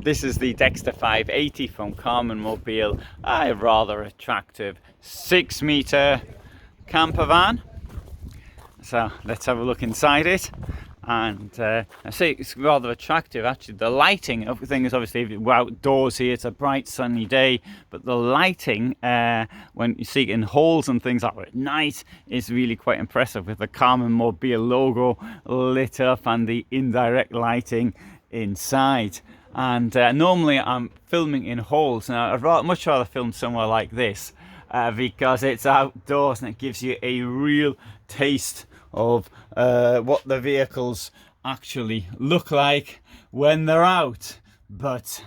This is the Dexter 580 from Karmann Mobil, a rather attractive 6-metre camper van. So let's have a look inside it. And I say it's rather attractive actually. The lighting, everything is obviously, we're outdoors here, it's a bright sunny day, but the lighting, when you see it in halls and things like that at night, is really quite impressive, with the Karmann Mobil logo lit up and the indirect lighting inside. And normally I'm filming in halls. Now I'd much rather film somewhere like this because it's outdoors and it gives you a real taste of what the vehicles actually look like when they're out. But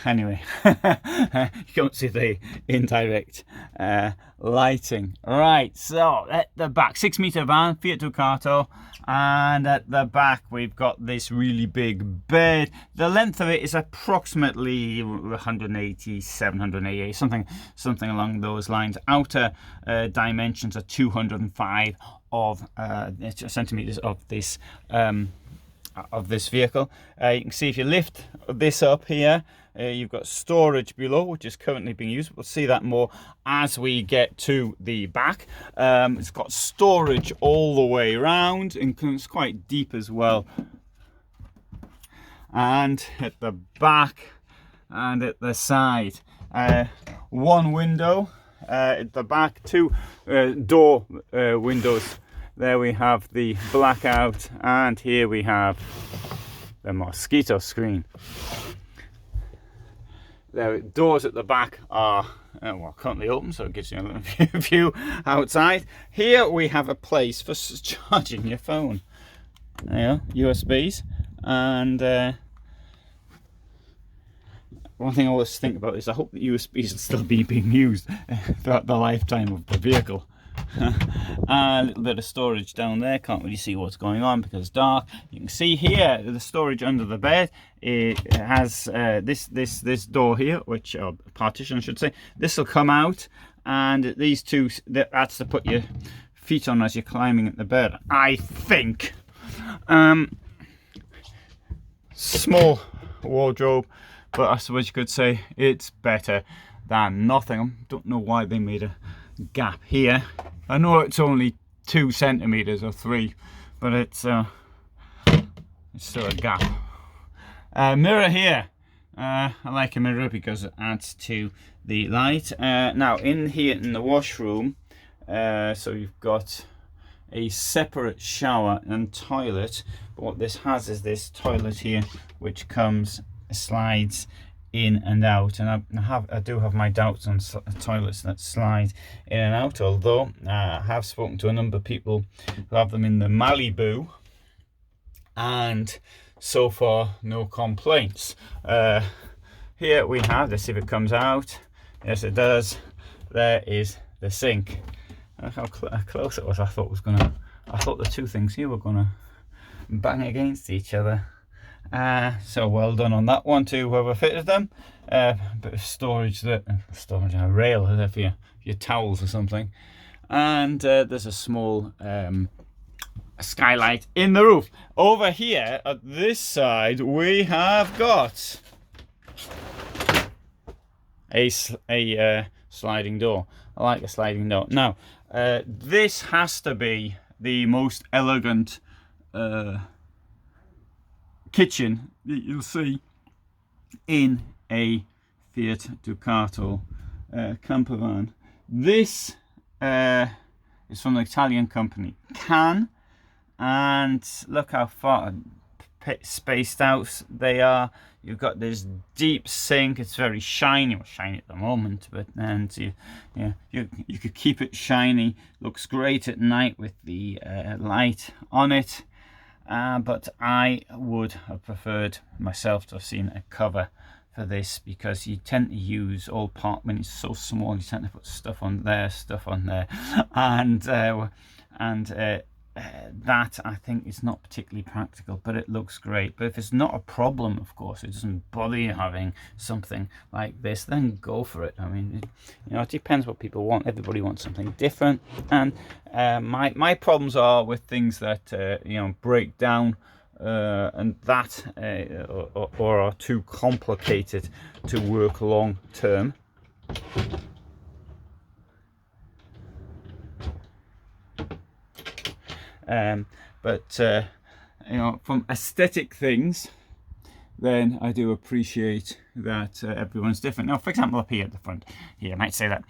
anyway, you can't see the indirect lighting. Right, so at the back, 6-metre van, Fiat Ducato, and at the back we've got this really big bed. The length of it is approximately 187, 188, something along those lines. Outer dimensions are 205 centimeters of this vehicle. You can see if you lift this up here, you've got storage below, which is currently being used. We'll see that more as we get to the back. It's got storage all the way around, and it's quite deep as well. And at the back and at the side, one window at the back, two door windows. There we have the blackout, and here we have the mosquito screen. The doors at the back are currently open, so it gives you a little view outside. Here we have a place for charging your phone. There you go, USBs. And one thing I always think about is I hope that USBs will still be being used throughout the lifetime of the vehicle. A little bit of storage down there, can't really see what's going on because it's dark. You can see here the storage under the bed. It has this door here, which partition I should say. This will come out, and these two, that's to put your feet on as you're climbing at the bed, I think. Small wardrobe, but I suppose you could say it's better than nothing. I don't know why they made a gap here. I know it's only 2 centimeters or 3, but it's still a gap. Mirror here. I like a mirror because it adds to the light. Now in here in the washroom, so you've got a separate shower and toilet, but what this has is this toilet here, which slides in and out, and I do have my doubts on toilets that slide in and out, although I have spoken to a number of people who have them in the Malibu, and so far no complaints. Here we have, let's see if it comes out. Yes, it does. There is the sink. Look how close it was. I thought the two things here were gonna bang against each other. So well done on that one to whoever fitted them. Bit of storage, a rail there for your towels or something. And there's a small skylight in the roof. Over here at this side we have got a sliding door. I like a sliding door. Now this has to be the most elegant kitchen that you'll see in a Fiat Ducato camper van. This is from the Italian company Can, and look how far spaced out they are. You've got this deep sink. It's very shiny, well, shiny at the moment, but you could keep it shiny. Looks great at night with the light on it. But I would have preferred myself to have seen a cover for this, because you tend to use all part, when it's so small, you tend to put stuff on there, and that I think is not particularly practical, but it looks great. But if it's not a problem, of course, it doesn't bother you having something like this, then go for it. I mean, it depends what people want. Everybody wants something different, and my problems are with things that break down and that or are too complicated to work long term. But you know, from aesthetic things, then I do appreciate that everyone's different. Now, for example, up here at the front, here, I might say that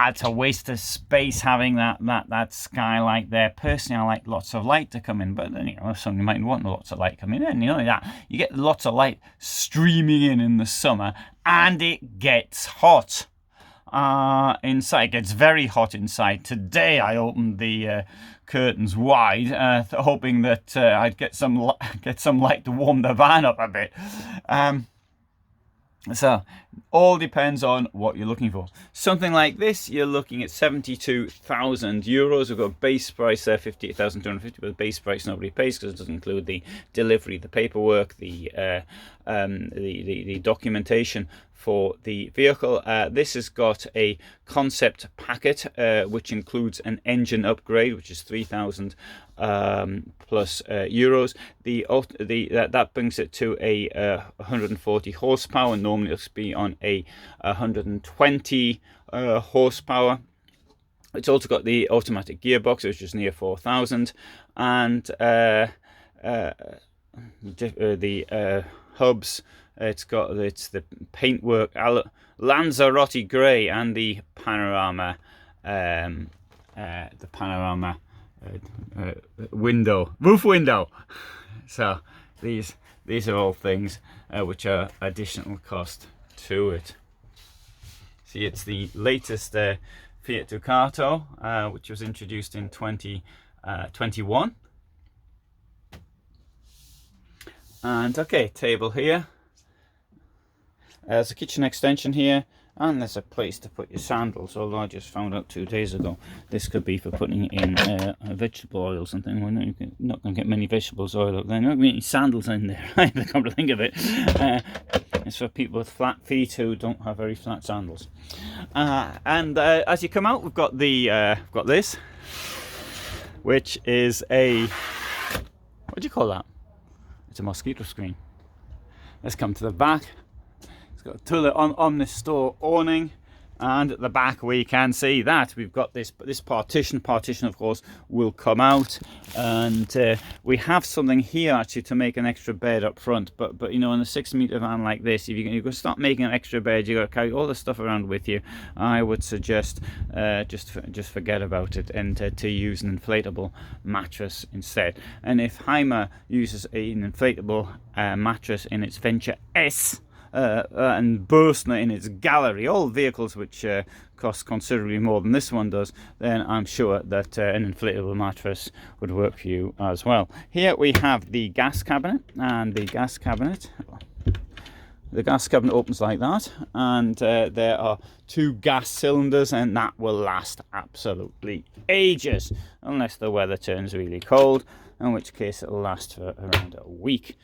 it's a waste of space having that skylight there. Personally, I like lots of light to come in, but then, you know, some you might want lots of light coming in. You know, that you get lots of light streaming in the summer, and it gets hot. Inside. It gets very hot inside. Today I opened the curtains wide, hoping that I'd get some light to warm the van up a bit. So all depends on what you're looking for. Something like this, you're looking at 72,000 euros. We've got base price there, 58,250, but the base price nobody pays because it doesn't include the delivery, the paperwork, the documentation for the vehicle. This has got a concept packet which includes an engine upgrade, which is 3,000 plus euros. That brings it to a 140 horsepower. Normally it'll be on a 120 horsepower. It's also got the automatic gearbox, which is near 4,000, and the hubs. It's the paintwork Lanzarote grey and the panorama roof window. So these are all things which are additional cost to it. See, it's the latest Fiat Ducato, which was introduced in 2021. And okay, table here. There's a kitchen extension here, and there's a place to put your sandals, although I just found out 2 days ago this could be for putting in vegetable oil or something. Well, no, you're not going to get many vegetables oil up there. Not many sandals in there, either, come to think of it. It's for people with flat feet who don't have very flat sandals. And as you come out, we've got got this, which is a, what do you call that? It's a mosquito screen. Let's come to the back. Got a toilet on this store awning, and at the back we can see that we've got this partition of course will come out, and we have something here actually to make an extra bed up front, but you know, in a 6-meter van like this, if you're going to start making an extra bed, you've got to carry all the stuff around with you. I would suggest just forget about it, and to use an inflatable mattress instead. And if Heimer uses an inflatable mattress in its Venture S, and Börsner in its Gallery, all vehicles which cost considerably more than this one does, then I'm sure that an inflatable mattress would work for you as well. Here we have the gas cabinet, and the gas cabinet opens like that, and there are 2 gas cylinders, and that will last absolutely ages, unless the weather turns really cold, in which case it'll last for around a week.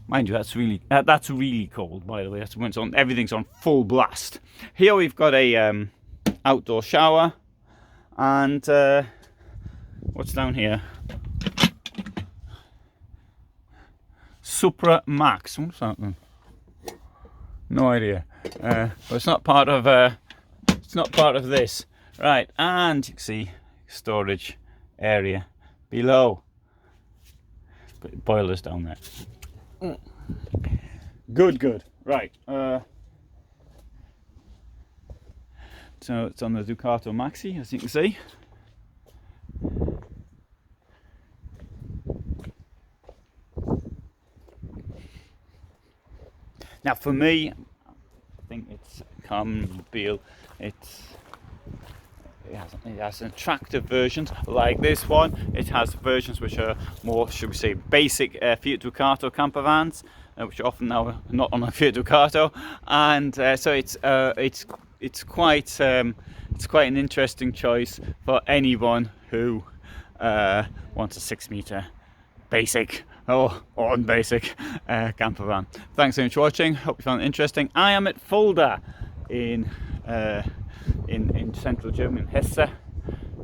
Mind you, that's really cold, by the way. That's when it's on. Everything's on full blast. Here we've got a outdoor shower, and what's down here? Supra Max. What's that then? No idea. But it's not part of. It's not part of this, right? And you can see storage area below. But boilers down there. Good. Right. So it's on the Ducato Maxi, as you can see. Now, for me, I think it's Karmann Mobil. It has attractive versions like this one. It has versions which are more, should we say, basic Fiat Ducato camper vans, which are often now not on a Fiat Ducato, and so it's quite an interesting choice for anyone who wants a 6-meter basic or unbasic camper van. Thanks so much for watching. Hope you found it interesting. I am at Fulda in central Germany, in Hesse,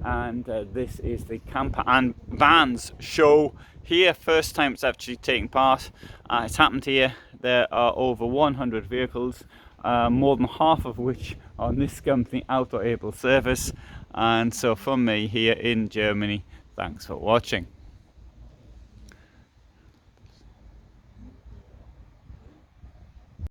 and this is the Camper and Vans show here, first time it's actually taking part. It's happened here. There are over 100 vehicles, more than half of which are on this company out or able service. And so from me here in Germany, thanks for watching.